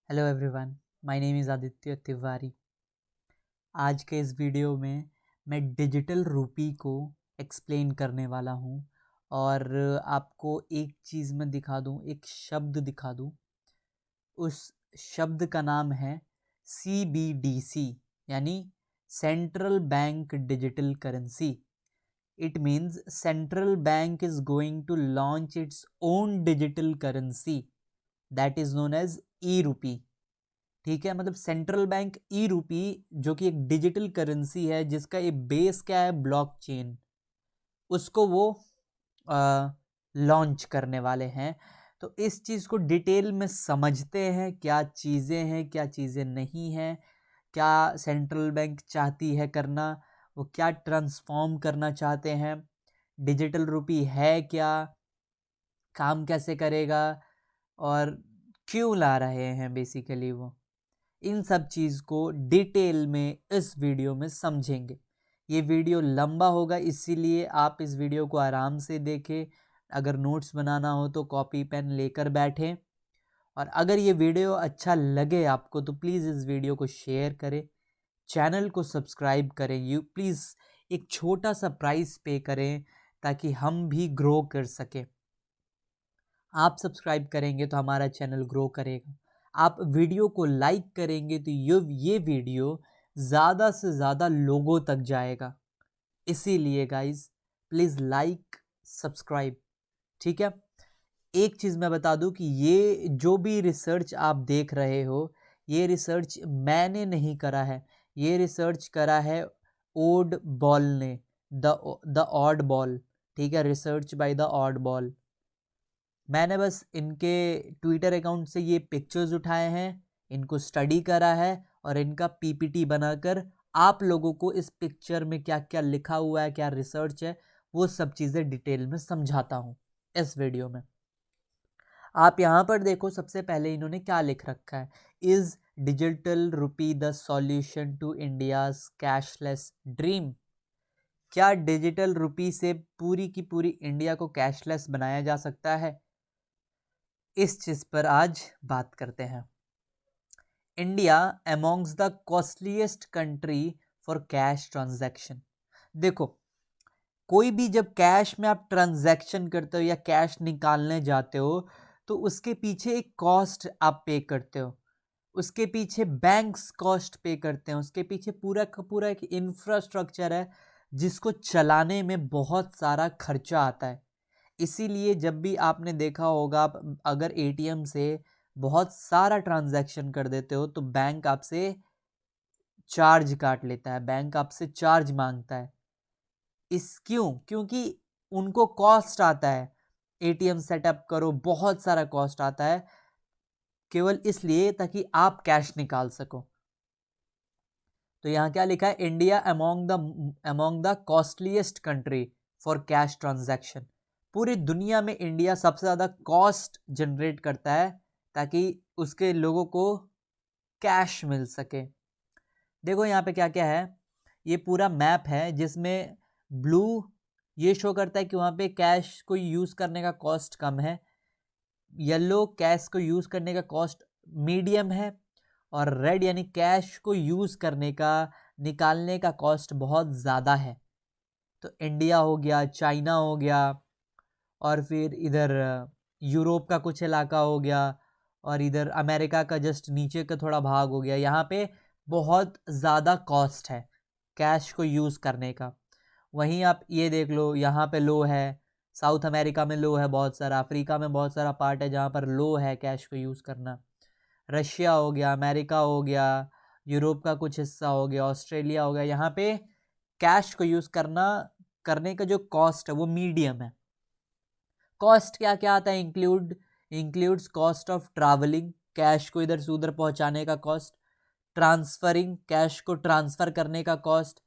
Hello everyone, my name is Aditya Tiwari. आज के इस वीडियो में मैं डिजिटल रूपी को एक्सप्लेन करने वाला हूँ और आपको एक चीज़ मैं दिखा दूँ, एक शब्द दिखा दूँ। उस शब्द का नाम है CBDC, यानी central bank digital currency. It means central bank is going to launch its own digital currency that is known as e-rupee। ठीक है, मतलब सेंट्रल बैंक ई रूपी जो कि एक डिजिटल करेंसी है जिसका ये बेस क्या है, ब्लॉकचेन, उसको वो लॉन्च करने वाले हैं। तो इस चीज़ को डिटेल में समझते हैं, क्या चीज़ें हैं क्या चीज़ें नहीं हैं, क्या सेंट्रल बैंक चाहती है करना, वो क्या ट्रांसफॉर्म करना चाहते हैं, डिजिटल रूपी है क्या, काम कैसे करेगा और क्यों ला रहे हैं बेसिकली वो। इन सब चीज़ को डिटेल में इस वीडियो में समझेंगे। ये वीडियो लंबा होगा, इसीलिए आप इस वीडियो को आराम से देखें। अगर नोट्स बनाना हो तो कॉपी पेन लेकर बैठें, और अगर ये वीडियो अच्छा लगे आपको तो प्लीज़ इस वीडियो को शेयर करें, चैनल को सब्सक्राइब करें। यू प्लीज़ एक छोटा सा प्राइस पे करें ताकि हम भी ग्रो कर सकें। आप सब्सक्राइब करेंगे तो हमारा चैनल ग्रो करेगा, आप वीडियो को लाइक करेंगे तो ये वीडियो ज़्यादा से ज़्यादा लोगों तक जाएगा। इसीलिए गाइस प्लीज़ लाइक सब्सक्राइब, ठीक है। एक चीज़ मैं बता दूं कि ये जो भी रिसर्च आप देख रहे हो, ये रिसर्च मैंने नहीं करा है, ये रिसर्च करा है ओड बॉल ने, द ऑड बॉल, ठीक है, research by the odd ball. मैंने बस इनके ट्विटर अकाउंट से ये पिक्चर्स उठाए हैं, इनको स्टडी करा है और इनका पीपीटी बनाकर आप लोगों को इस पिक्चर में क्या क्या लिखा हुआ है, क्या रिसर्च है, वो सब चीज़ें डिटेल में समझाता हूँ इस वीडियो में। आप यहाँ पर देखो, सबसे पहले इन्होंने क्या लिख रखा है, is digital rupee the solution to India's cashless dream. क्या डिजिटल रूपी से पूरी की पूरी इंडिया को कैशलेस बनाया जा सकता है? इस चीज़ पर आज बात करते हैं। India amongst the costliest country for cash transaction. देखो, कोई भी जब कैश में आप ट्रांजैक्शन करते हो या कैश निकालने जाते हो तो उसके पीछे एक कॉस्ट आप पे करते हो, उसके पीछे बैंक्स कॉस्ट पे करते हैं, उसके पीछे पूरा का पूरा एक इंफ्रास्ट्रक्चर है जिसको चलाने में बहुत सारा खर्चा आता है। इसीलिए जब भी आपने देखा होगा, आप अगर एटीएम से बहुत सारा ट्रांजैक्शन कर देते हो तो बैंक आपसे चार्ज काट लेता है, बैंक आपसे चार्ज मांगता है। क्योंकि उनको कॉस्ट आता है, एटीएम सेटअप करो, बहुत सारा कॉस्ट आता है, केवल इसलिए ताकि आप कैश निकाल सको। तो यहाँ क्या लिखा है, India among the costliest country for cash transaction. पूरी दुनिया में इंडिया सबसे ज़्यादा कॉस्ट जनरेट करता है ताकि उसके लोगों को कैश मिल सके। देखो यहाँ पे क्या क्या है, ये पूरा मैप है जिसमें ब्लू ये शो करता है कि वहाँ पे कैश को यूज़ करने का कॉस्ट कम है, येलो कैश को यूज़ करने का कॉस्ट मीडियम है, और रेड यानी कैश को यूज़ करने का, निकालने का कॉस्ट बहुत ज़्यादा है। तो इंडिया हो गया, चाइना हो गया, और फिर इधर यूरोप का कुछ इलाका हो गया, और इधर अमेरिका का जस्ट नीचे का थोड़ा भाग हो गया। यहाँ पे बहुत ज़्यादा कॉस्ट है कैश को यूज़ करने का। वहीं आप ये देख लो, यहाँ पे लो है, साउथ अमेरिका में लो है बहुत सारा, अफ्रीका में बहुत सारा पार्ट है जहाँ पर लो है कैश को यूज़ करना। रशिया हो गया, अमेरिका हो गया, यूरोप का कुछ हिस्सा हो गया, ऑस्ट्रेलिया हो गया, यहाँ पे कैश को यूज़ करने का जो कॉस्ट है वो मीडियम है। कॉस्ट क्या क्या आता है, includes cost of travelling, cash को इधर से उधर पहुंचाने का कॉस्ट, ट्रांसफरिंग, कैश को ट्रांसफर करने का कॉस्ट,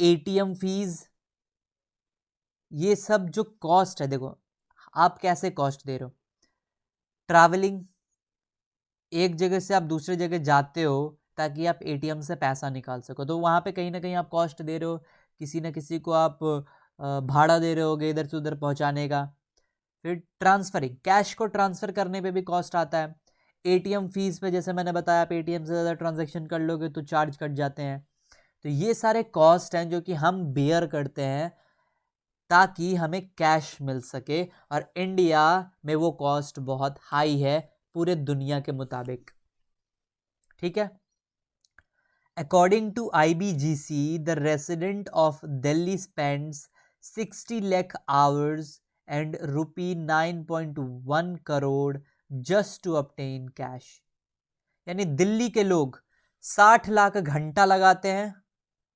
एटीएम फीस, ये सब जो कॉस्ट है। देखो आप कैसे कॉस्ट दे रहे हो, ट्रैवलिंग, एक जगह से आप दूसरे जगह जाते हो ताकि आप एटीएम से पैसा निकाल सको, तो वहाँ पे कहीं ना कहीं आप कॉस्ट दे रहे हो, किसी न किसी को आप भाड़ा दे रहे होगे इधर से उधर पहुँचाने का। फिर ट्रांसफरिंग, कैश को ट्रांसफ़र करने पे भी कॉस्ट आता है। एटीएम फीस पे जैसे मैंने बताया, आप एटीएम से ज़्यादा ट्रांजैक्शन कर लोगे तो चार्ज कट जाते हैं। तो ये सारे कॉस्ट हैं जो कि हम बेयर करते हैं ताकि हमें कैश मिल सके, और इंडिया में वो कॉस्ट बहुत हाई है पूरे दुनिया के मुताबिक। ठीक है। According to IBGC, the resident of Delhi spends 60 lakh hours and rupee 9.1 crore just to obtain cash। यानी दिल्ली के लोग 60 लाख घंटा लगाते हैं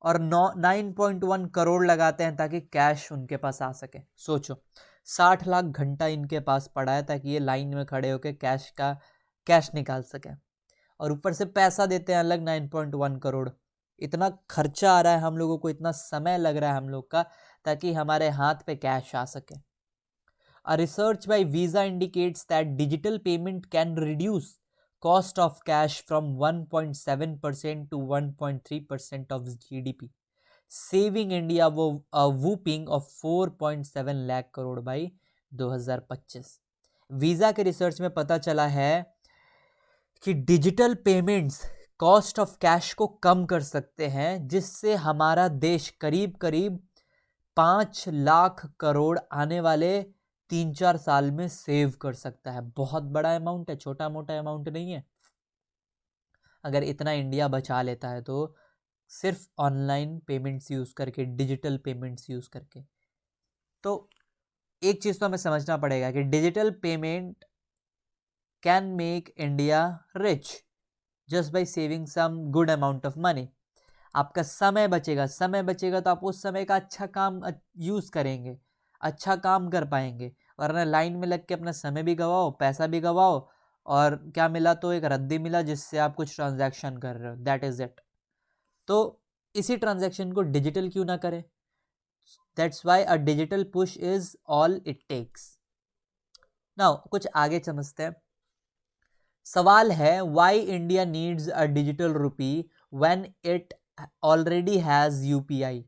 और 9.1 करोड़ लगाते हैं ताकि कैश उनके पास आ सके। सोचो, 60 लाख घंटा इनके पास पड़ा है ताकि ये लाइन में खड़े होकर कैश निकाल सके, और ऊपर से पैसा देते हैं अलग 9.1 करोड़। इतना खर्चा आ रहा है हम लोगों को, इतना समय लग रहा है हम लोग का ताकि हमारे हाथ पे कैश आ सके। A research by Visa indicates that digital payment can reduce cost of cash from 1.7% to 1.3% of GDP, saving India a whopping of 4.7 lakh crore by 2025। Visa के रिसर्च में पता चला है कि digital payments cost of cash को कम कर सकते हैं, जिससे हमारा देश करीब करीब 5 लाख करोड़ आने वाले 3-4 साल में सेव कर सकता है। बहुत बड़ा अमाउंट है, छोटा मोटा अमाउंट नहीं है। अगर इतना इंडिया बचा लेता है तो सिर्फ ऑनलाइन पेमेंट्स यूज़ करके, डिजिटल पेमेंट्स यूज़ करके। तो एक चीज़ तो हमें समझना पड़ेगा कि digital payment can make India rich just by saving some good amount of money. आपका समय बचेगा तो आप उस समय का अच्छा काम यूज़ करेंगे, अच्छा काम कर पाएंगे, वरना लाइन में लग के अपना समय भी गवाओ, पैसा भी गवाओ, और क्या मिला तो एक रद्दी मिला जिससे आप कुछ ट्रांजैक्शन कर रहे हो, दैट इज़ इट। तो इसी ट्रांजैक्शन को डिजिटल क्यों ना करें? That's why a digital push is all it takes. Now कुछ आगे समझते हैं। सवाल है, why India needs a digital rupee when it already has UPI.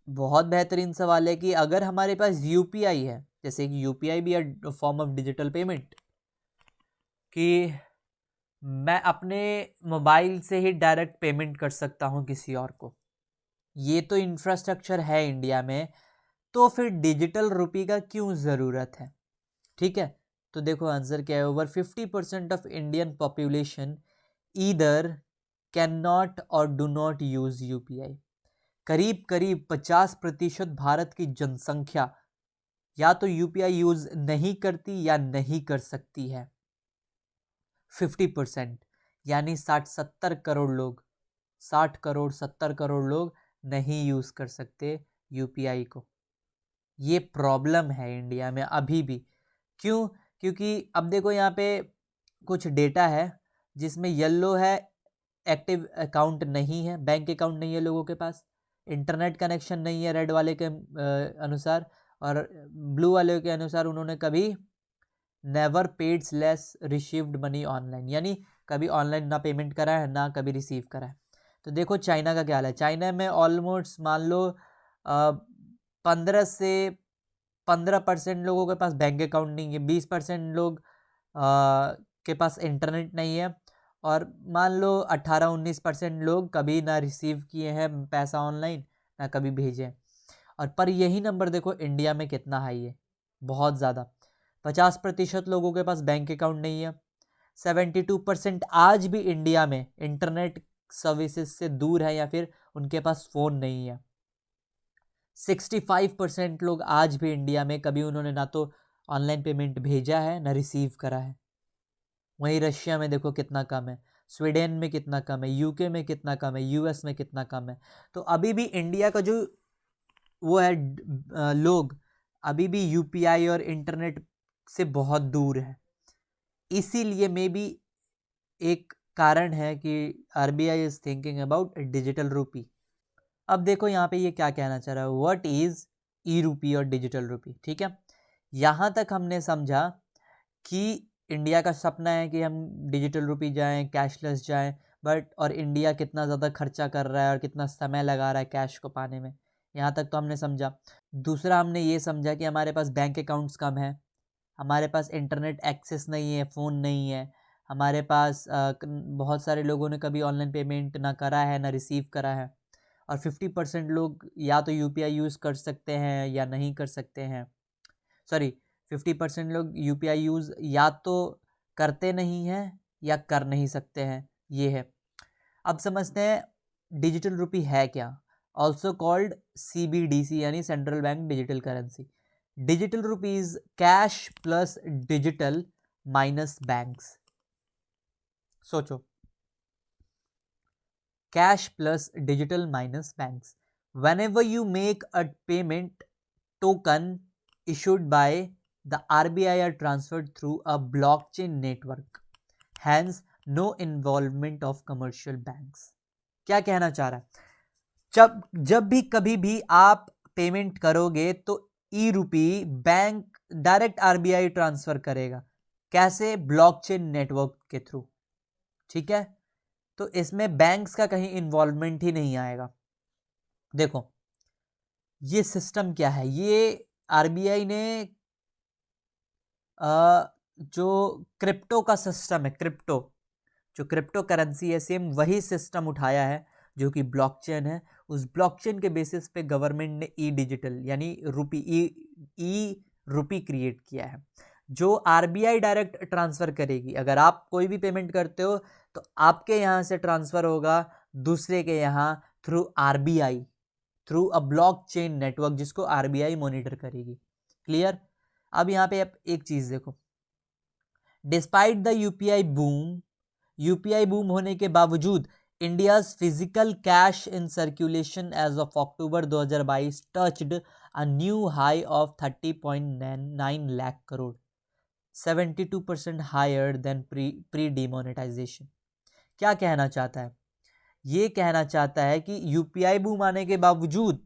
बहुत बेहतरीन सवाल है कि अगर हमारे पास यूपीआई है, जैसे कि यूपीआई भी a form of digital payment, कि मैं अपने मोबाइल से ही डायरेक्ट पेमेंट कर सकता हूं किसी और को, ये तो इंफ्रास्ट्रक्चर है इंडिया में, तो फिर डिजिटल रुपी का क्यों ज़रूरत है? ठीक है, तो देखो आंसर क्या है। Over 50% of Indian population either can not और डू नॉट यूज़ यूपीआई। करीब करीब 50% भारत की जनसंख्या या तो यूपीआई यूज़ नहीं करती या नहीं कर सकती है। 50% यानी 60-70 करोड़ लोग, 60 करोड़ 70 करोड़ लोग नहीं यूज़ कर सकते यूपीआई को। ये प्रॉब्लम है इंडिया में अभी भी। क्यों? क्योंकि अब देखो यहाँ पे कुछ डेटा है जिसमें येलो है एक्टिव अकाउंट नहीं है, बैंक अकाउंट नहीं है लोगों के पास, इंटरनेट कनेक्शन नहीं है रेड वाले के अनुसार, और ब्लू वाले के अनुसार उन्होंने कभी never paid less received money online, यानी कभी ऑनलाइन ना पेमेंट करा है ना कभी रिसीव करा है। तो देखो चाइना का क्या हाल है। चाइना में ऑलमोस्ट मान लो 15% लोगों के पास बैंक अकाउंट नहीं है, 20% लोग के पास इंटरनेट नहीं है, और मान लो 18-19% लोग कभी ना रिसीव किए हैं पैसा ऑनलाइन ना कभी भेजे। और पर यही नंबर देखो इंडिया में कितना हाई है, बहुत ज़्यादा। 50% लोगों के पास बैंक अकाउंट नहीं है, 72% आज भी इंडिया में इंटरनेट सर्विसेज से दूर है या फिर उनके पास फ़ोन नहीं है। 65% लोग आज भी इंडिया में कभी उन्होंने ना तो ऑनलाइन पेमेंट भेजा है ना रिसीव करा है। वहीं रशिया में देखो कितना कम है, स्वीडन में कितना कम है, यूके में कितना कम है, यूएस में कितना कम है। तो अभी भी इंडिया का जो वो है लोग अभी भी यूपीआई और इंटरनेट से बहुत दूर है। इसीलिए मे बी एक कारण है कि RBI is thinking about digital रूपी। अब देखो यहाँ पे ये क्या कहना चाह रहा है, व्हाट इज ई रूपी और डिजिटल रूपी। ठीक है, यहाँ तक हमने समझा कि इंडिया का सपना है कि हम डिजिटल रूपी जाएं, कैशलेस जाएं, बट और इंडिया कितना ज़्यादा खर्चा कर रहा है और कितना समय लगा रहा है कैश को पाने में, यहाँ तक तो हमने समझा। दूसरा हमने ये समझा कि हमारे पास बैंक अकाउंट्स कम है, हमारे पास इंटरनेट एक्सेस नहीं है, फ़ोन नहीं है, हमारे पास बहुत सारे लोगों ने कभी ऑनलाइन पेमेंट ना करा है ना रिसीव करा है, और 50% लोग या तो यूपीआई यूज़ कर सकते हैं या नहीं कर सकते हैं। सॉरी, 50% लोग यूपीआई यूज़ या तो करते नहीं हैं या कर नहीं सकते हैं, ये है। अब समझते हैं डिजिटल रुपी है क्या। ऑल्सो कॉल्ड सीबीडीसी यानी central bank digital currency. Digital rupees cash plus digital minus banks. सोचो, cash plus digital minus banks. whenever you make a payment, token issued by the RBI are transferred through a blockchain network, hence no involvement of commercial banks। क्या कहना चाह रहा है, जब भी कभी भी आप पेमेंट करोगे तो ई रुपी बैंक डायरेक्ट आरबीआई ट्रांसफर करेगा। कैसे? ब्लॉकचेन नेटवर्क के थ्रू। ठीक है, तो इसमें बैंक्स का कहीं इन्वॉल्वमेंट ही नहीं आएगा। देखो ये सिस्टम क्या है, ये आरबीआई ने जो क्रिप्टो का सिस्टम है, जो क्रिप्टो करेंसी है, सेम वही सिस्टम उठाया है जो कि ब्लॉकचेन है। उस ब्लॉकचेन के बेसिस पे गवर्नमेंट ने ई डिजिटल यानी ई रुपी क्रिएट किया है, जो आरबीआई डायरेक्ट ट्रांसफर करेगी। अगर आप कोई भी पेमेंट करते हो तो आपके यहाँ से ट्रांसफर होगा दूसरे के यहाँ through RBI, through a blockchain network जिसको आरबीआई मॉनिटर करेगी। क्लियर? अब यहाँ पे एक चीज देखो, डिस्पाइट द यूपीआई बूम होने के बावजूद India's physical cash in circulation as of October 2022 touched a new high of 30.9 lakh crore, 72% higher than pre demonetisation. क्या कहना चाहता है? ये कहना चाहता है कि यूपीआई बूम आने के बावजूद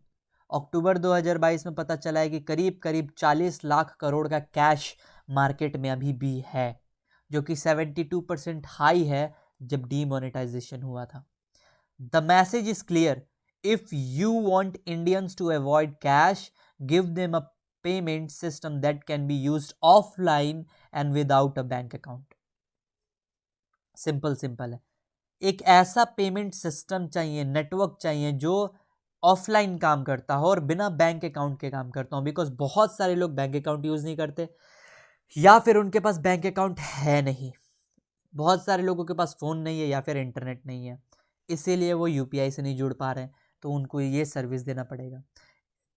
अक्टूबर 2022 में पता चला है कि करीब करीब 40 लाख करोड़ का कैश मार्केट में अभी भी है, जो कि 72% हाई है जब डीमोनेटाइजेशन हुआ था। The message is clear, if you want Indians to avoid cash, give them a payment system that can be used offline and without a bank account. Simple है, एक ऐसा पेमेंट सिस्टम चाहिए, network चाहिए जो offline काम करता हो और बिना बैंक अकाउंट के काम करता हो। बिकॉज बहुत सारे लोग बैंक अकाउंट यूज नहीं करते या फिर उनके पास बैंक अकाउंट है नहीं, बहुत सारे लोगों के पास फ़ोन नहीं है या फिर इंटरनेट नहीं है, इसीलिए वो यूपीआई से नहीं जुड़ पा रहे हैं, तो उनको ये सर्विस देना पड़ेगा।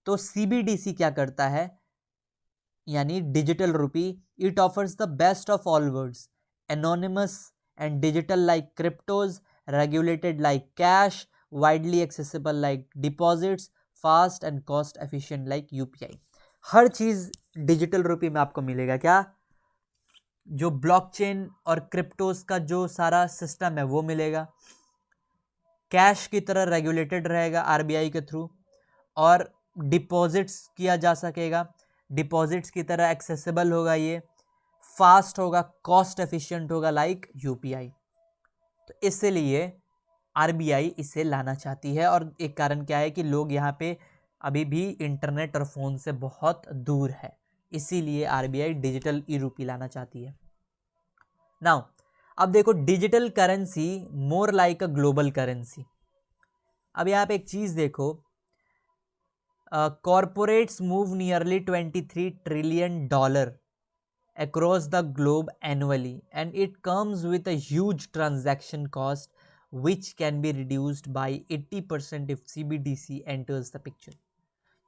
तो सीबीडीसी क्या करता है, यानी digital rupee, it offers the best of all worlds, anonymous and digital like cryptos, regulated like cash, widely accessible like deposits, fast and cost efficient like UPI. हर चीज़ डिजिटल रुपी में आपको मिलेगा। क्या? जो ब्लॉकचेन और क्रिप्टोस का जो सारा सिस्टम है वो मिलेगा, कैश की तरह रेगुलेटेड रहेगा आरबीआई के थ्रू, और डिपॉजिट्स किया जा सकेगा, डिपॉजिट्स की तरह एक्सेसिबल होगा, ये फास्ट होगा, कॉस्ट एफिशिएंट होगा लाइक यूपीआई। तो इसलिए आरबीआई इसे लाना चाहती है, और एक कारण क्या है कि लोग यहाँ पे अभी भी इंटरनेट और फोन से बहुत दूर है, इसीलिए आरबीआई डिजिटल ई रुपी लाना चाहती है। नाउ अब देखो, digital currency more like a global currency. अब यहाँ पे एक चीज देखो, corporates move nearly $23 trillion across the globe annually, and it comes with a huge transaction cost which can be reduced by 80% if CBDC enters the picture।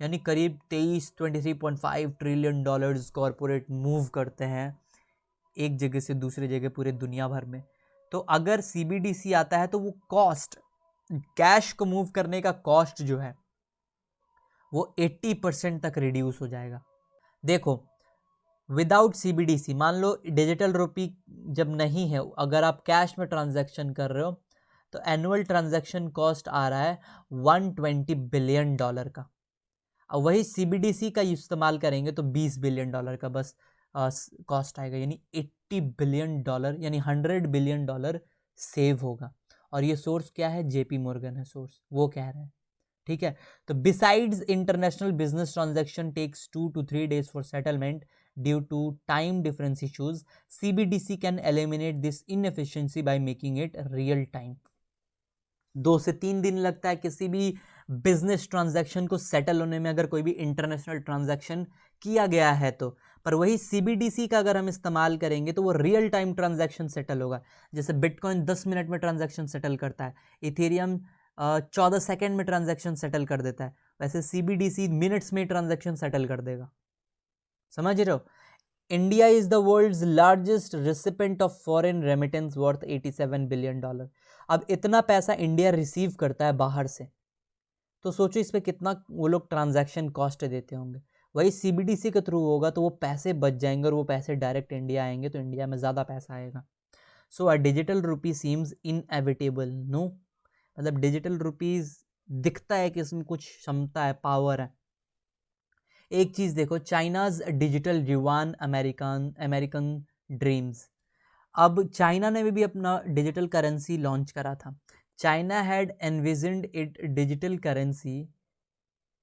यानी करीब 23.5 trillion dollars corporate move करते हैं एक जगह से दूसरी जगह पूरे दुनिया भर में। तो अगर सीबीडीसी आता है तो वो कॉस्ट, कैश को मूव करने का कॉस्ट जो है वो 80% तक रिड्यूस हो जाएगा। देखो, विदाउट सीबीडीसी, मान लो डिजिटल रुपी जब नहीं है, अगर आप कैश में ट्रांजैक्शन कर रहे हो तो एनुअल ट्रांजैक्शन कॉस्ट आ रहा है $120 बिलियन का। और वही सीबीडीसी का इस्तेमाल करेंगे तो $20 बिलियन का बस कॉस्ट आएगा, यानी $80 बिलियन यानी $100 बिलियन सेव होगा। और ये सोर्स क्या है? जेपी मॉर्गन है सोर्स, वो कह रहे हैं। ठीक है, तो besides international business transaction takes 2 to 3 days for settlement due to time difference issues, CBDC can eliminate this inefficiency by making it real time. 2 से 3 दिन लगता है किसी भी बिजनेस ट्रांजैक्शन को सेटल होने में, अगर कोई भी इंटरनेशनल ट्रांजैक्शन किया गया है तो। पर वही CBDC का अगर हम इस्तेमाल करेंगे तो वो रियल टाइम ट्रांजैक्शन सेटल होगा। जैसे बिटकॉइन 10 मिनट में ट्रांजैक्शन सेटल करता है, इथेरियम 14 सेकेंड में ट्रांजैक्शन सेटल कर देता है, वैसे CBDC मिनट्स में ट्रांजैक्शन सेटल कर देगा। समझ रहे हो? India is the world's largest recipient of foreign remittance worth $87 billion. अब इतना पैसा इंडिया रिसीव करता है बाहर से, तो सोचो इस पे कितना वो लोग ट्रांजैक्शन कॉस्ट देते होंगे। वही CBDC के थ्रू होगा तो वो पैसे बच जाएंगे और वो पैसे डायरेक्ट इंडिया आएंगे, तो इंडिया में ज़्यादा पैसा आएगा। So a digital rupee seems inevitable. No, मतलब डिजिटल रुपीज दिखता है कि इसमें कुछ क्षमता है, पावर है। एक चीज देखो, China's digital yuan American dreams. अब चाइना ने भी अपना डिजिटल करेंसी लॉन्च करा था। China had envisioned it digital currency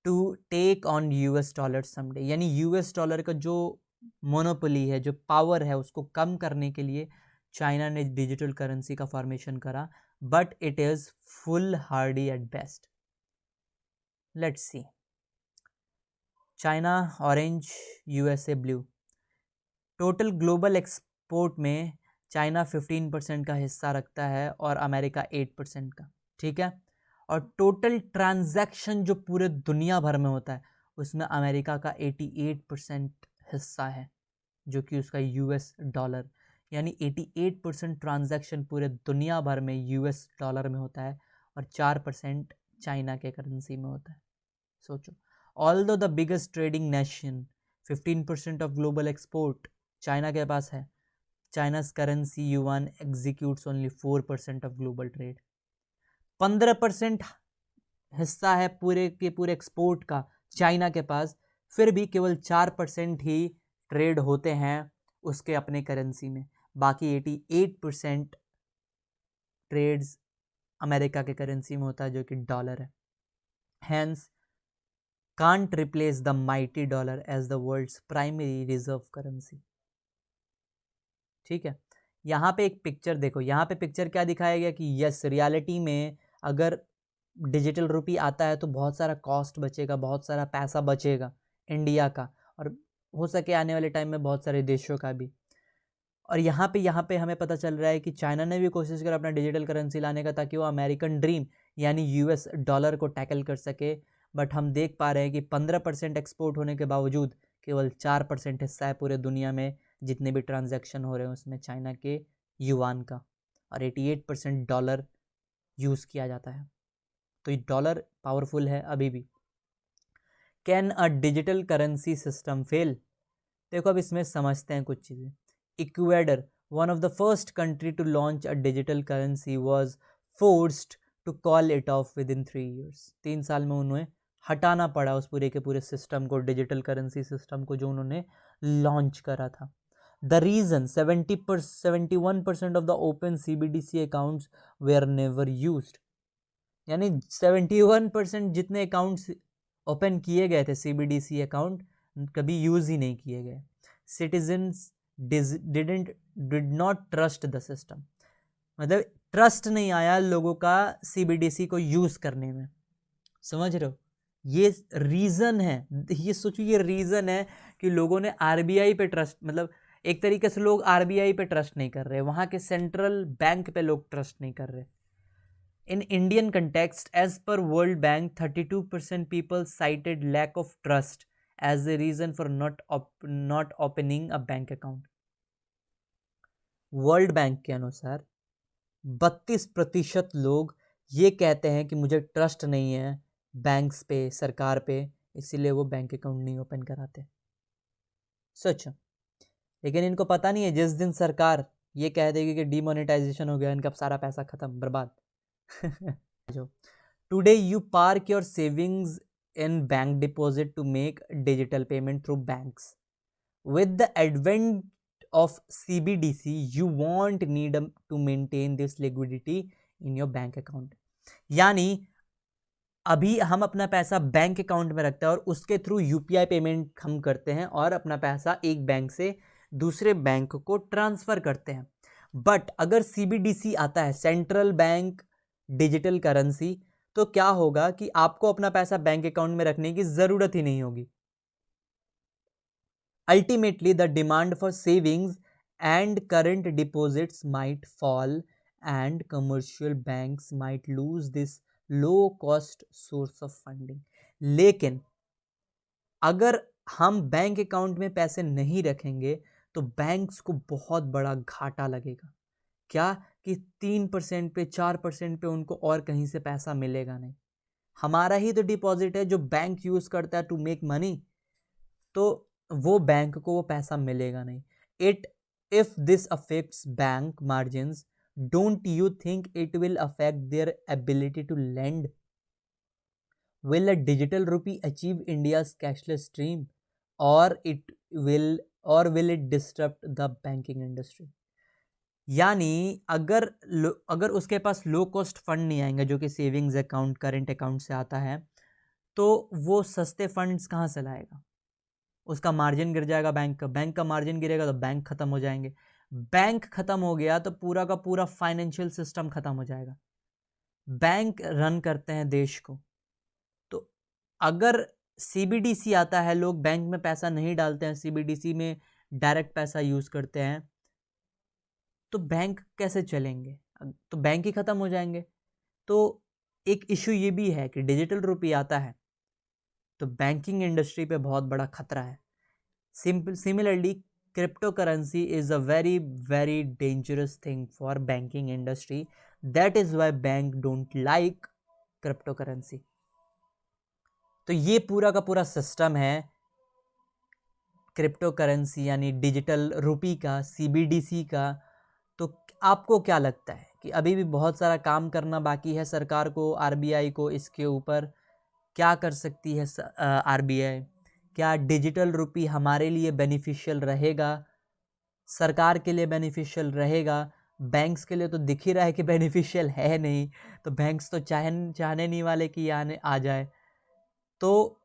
to take on US dollar someday, यानी US डॉलर का जो मोनोपोली है, जो पावर है, उसको कम करने के लिए चाइना ने डिजिटल करेंसी का फॉर्मेशन करा, but it is foolhardy at best. Let's see, China orange, USA blue. Total global export में चाइना 15% का हिस्सा रखता है और अमेरिका 8% का, ठीक है। और टोटल ट्रांजैक्शन जो पूरे दुनिया भर में होता है उसमें अमेरिका का 88% हिस्सा है, जो कि उसका US डॉलर, यानी 88% ट्रांजैक्शन पूरे दुनिया भर में US डॉलर में होता है और 4% चाइना के करेंसी में होता है। सोचो, although the biggest trading nation, 15% of global export China के पास है, चाइना's currency yuan executes only 4% of global trade. 15% हिस्सा है पूरे के पूरे एक्सपोर्ट का चाइना के पास, फिर भी केवल 4% ही ट्रेड होते हैं उसके अपने करेंसी में, बाकी 88% ट्रेड्स अमेरिका के करेंसी में होता है, जो कि डॉलर है। Hence can't replace the mighty dollar as the world's primary reserve currency। ठीक है, यहाँ पे एक पिक्चर देखो, यहाँ पे पिक्चर क्या दिखाया गया कि यस, रियलिटी में अगर डिजिटल रुपी आता है तो बहुत सारा कॉस्ट बचेगा, बहुत सारा पैसा बचेगा इंडिया का, और हो सके आने वाले टाइम में बहुत सारे देशों का भी। और यहाँ पे हमें पता चल रहा है कि चाइना ने भी कोशिश करा अपना डिजिटल करेंसी लाने का, ताकि वो अमेरिकन ड्रीम यानी US डॉलर को टैकल कर सके। बट हम देख पा रहे हैं कि 15% एक्सपोर्ट होने के बावजूद केवल 4% हिस्सा है पूरे दुनिया में जितने भी ट्रांजैक्शन हो रहे हैं उसमें चाइना के युआन का, और 88% डॉलर यूज़ किया जाता है। तो ये डॉलर पावरफुल है अभी भी। Can a digital currency system fail? देखो, अब इसमें समझते हैं कुछ चीज़ें। Ecuador, one of the first country to launch a digital currency, was forced to call it off within 3 years। 3 साल में उन्हें हटाना पड़ा उस पूरे के पूरे सिस्टम को, डिजिटल करेंसी सिस्टम को जो उन्होंने लॉन्च करा था। The reason 71% of the open CBDC accounts were never used, यानी 71% जितने अकाउंट्स ओपन किए गए थे CBDC अकाउंट कभी यूज ही नहीं किए गए। Citizens did not trust the system, मतलब ट्रस्ट नहीं आया लोगों का CBDC को यूज करने में। समझ रहे हो? ये रीजन है, ये सोचो, ये रीजन है कि लोगों ने RBI पे ट्रस्ट, मतलब एक तरीके से लोग RBI पे ट्रस्ट नहीं कर रहे, वहां के सेंट्रल बैंक पे लोग ट्रस्ट नहीं कर रहे। In Indian context, as per World Bank, 32% people cited lack of trust as a reason for not opening a bank account. World bank के अनुसार 32% लोग ये कहते हैं कि मुझे ट्रस्ट नहीं है बैंक्स पे, सरकार पे, इसीलिए वो बैंक अकाउंट नहीं ओपन कराते। सच, लेकिन इनको पता नहीं है जिस दिन सरकार ये कह देगी कि डीमोनेटाइजेशन हो गया, इनका सारा पैसा खत्म, बर्बाद। Today you park your savings in bank deposit to make digital payment through banks. With the advent of CBDC, you won't need to maintain this liquidity in your bank account. यानी अभी हम अपना पैसा बैंक अकाउंट में रखते हैं और उसके थ्रू यूपीआई पेमेंट हम करते हैं और अपना पैसा एक बैंक से दूसरे बैंक को ट्रांसफर करते हैं। बट अगर सीबीडीसी आता है, सेंट्रल बैंक डिजिटल करेंसी, तो क्या होगा कि आपको अपना पैसा बैंक अकाउंट में रखने की जरूरत ही नहीं होगी। Ultimately the demand for savings and current deposits might fall and commercial banks might lose this low cost source of funding. लेकिन अगर हम बैंक अकाउंट में पैसे नहीं रखेंगे तो बैंक्स को बहुत बड़ा घाटा लगेगा। क्या कि 3% पे 4% पे उनको और कहीं से पैसा मिलेगा नहीं। हमारा ही तो डिपॉजिट है जो बैंक यूज करता है टू मेक मनी, तो वो बैंक को वो पैसा मिलेगा नहीं। If this affects bank margins, don't you think it will affect their ability to lend? Will a digital rupee achieve India's cashless stream, or will it disrupt the banking industry? यानी अगर उसके पास low cost fund नहीं आएंगे जो कि savings account, current account से आता है, तो वो सस्ते फंड्स कहाँ से लाएगा? उसका मार्जिन गिर जाएगा, बैंक का मार्जिन गिरेगा तो बैंक खत्म हो जाएंगे। बैंक खत्म हो गया तो पूरा का पूरा फाइनेंशियल सिस्टम खत्म हो जाएगा। बैंक रन करते हैं देश को, तो अगर सीबीडीसी आता है, लोग बैंक में पैसा नहीं डालते हैं, सीबीडीसी में डायरेक्ट पैसा यूज करते हैं, तो बैंक कैसे चलेंगे? तो बैंक ही खत्म हो जाएंगे। तो एक इशू ये भी है कि डिजिटल रुपये आता है तो बैंकिंग इंडस्ट्री पे बहुत बड़ा खतरा है। Similarly crypto currency is a very very dangerous thing for banking industry. That is why bank don't like crypto currency. तो ये पूरा का पूरा सिस्टम है क्रिप्टो करेंसी यानी डिजिटल रुपी का, सीबीडीसी का। तो आपको क्या लगता है कि अभी भी बहुत सारा काम करना बाकी है सरकार को, आरबीआई को इसके ऊपर? क्या कर सकती है आरबीआई? क्या डिजिटल रुपी हमारे लिए बेनिफिशियल रहेगा, सरकार के लिए बेनिफिशियल रहेगा? बैंक्स के लिए तो दिख ही रहा है कि बेनिफिशियल है नहीं, तो बैंक्स तो चाहने नहीं वाले कि आने आ जाए। तो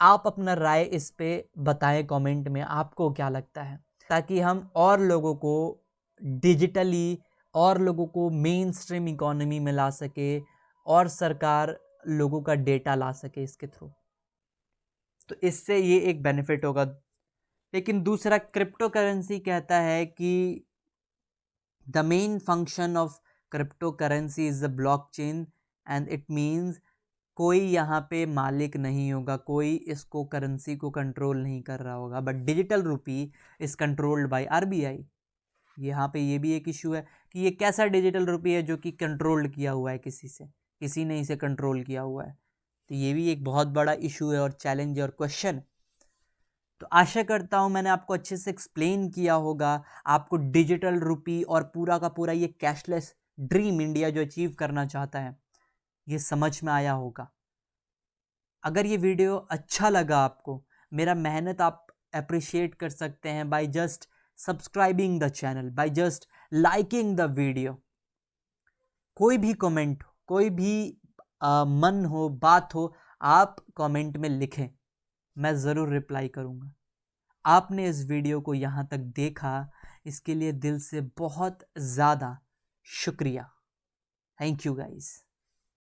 आप अपना राय इस पे बताएं कमेंट में, आपको क्या लगता है, ताकि हम और लोगों को डिजिटली और लोगों को मेन स्ट्रीम इकोनॉमी में ला सके और सरकार लोगों का डेटा ला सके इसके थ्रू। तो इससे ये एक बेनिफिट होगा। लेकिन दूसरा, क्रिप्टो करेंसी कहता है कि the main function of crypto currency is the blockchain and it means कोई यहाँ पे मालिक नहीं होगा, कोई इसको करेंसी को कंट्रोल नहीं कर रहा होगा। But digital rupee is controlled by RBI. यहाँ पे ये भी एक इशू है कि ये कैसा डिजिटल रुपी है जो कि कंट्रोल्ड किया हुआ है किसी से, किसी ने इसे कंट्रोल किया हुआ है। तो ये भी एक बहुत बड़ा इशू है और चैलेंज और क्वेश्चन। तो आशा करता हूँ मैंने आपको अच्छे से एक्सप्लेन किया होगा, आपको डिजिटल रुपी और पूरा का पूरा ये कैशलेस ड्रीम इंडिया जो अचीव करना चाहता है ये समझ में आया होगा। अगर ये वीडियो अच्छा लगा आपको, मेरा मेहनत आप अप्रिशिएट कर सकते हैं by just subscribing the channel, by just liking the video. कोई भी कमेंट हो, कोई भी मन हो, बात हो, आप कमेंट में लिखें, मैं ज़रूर रिप्लाई करूँगा। आपने इस वीडियो को यहाँ तक देखा, इसके लिए दिल से बहुत ज़्यादा शुक्रिया। Thank you guys.